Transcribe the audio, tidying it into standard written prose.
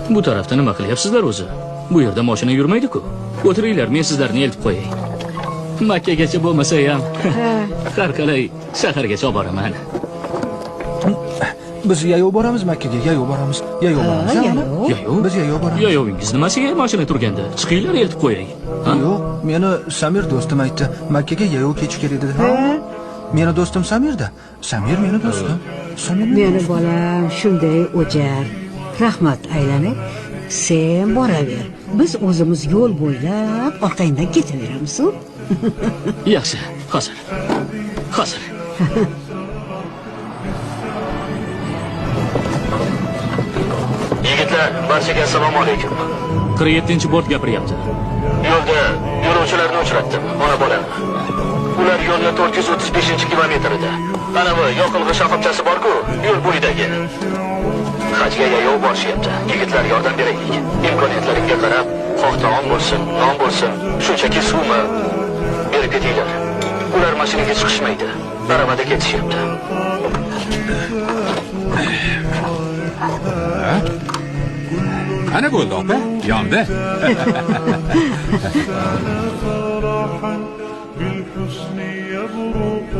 Bu tarafda nima qilyapsizlar o'zi? Bu yerda mashina yurmaydi-ku. O'tiringlar, men sizlarni eltib qo'yay. Makkagacha bo'lmasa ham har qalay shahargacha olib boraman. Biz yayov boramiz Makkaga, yayov boramiz. Yayov boramiz. Yayov? Biz yayov boramiz. Yayovingiz nimasiga mashina turganda? Chiqinglar, eltib qo'yay. Yo'q, meni Samir do'stim aytdi. Makkaga yayov ketish kerak dedi. Meni do'stim Samirda. Samir meni do'stim. Samir Meni bolam shunday o'jar. Rahmat aylanib, sen boraver. Biz o'zimiz yo'l bo'ylab orqangdan ketaveramiz. Yaxshi, hozir. Hozir. Yigitlar, barchaga assalomu alaykum. 47-bort gapiryapti. Yo'lda yo'lovchilarni uchratdim, ona bolani. Ular yo'lning 435-kilometrida. Ana bu yoqilg'i shoxobchasi bor-ku, yo'l bo'yidagi. Hajga yayov borishyapti. Yigitlar yordam beraylik. Imkoniyatlaringga qarab, xoh taom bo'lsin, non bo'lsin, shunchaki suvmi berib ketinglar. Ular mashinaga chiqishmaydi. Arabada ketishyapti. Ana bo'ldi opa, yondi. بالحسن يبرق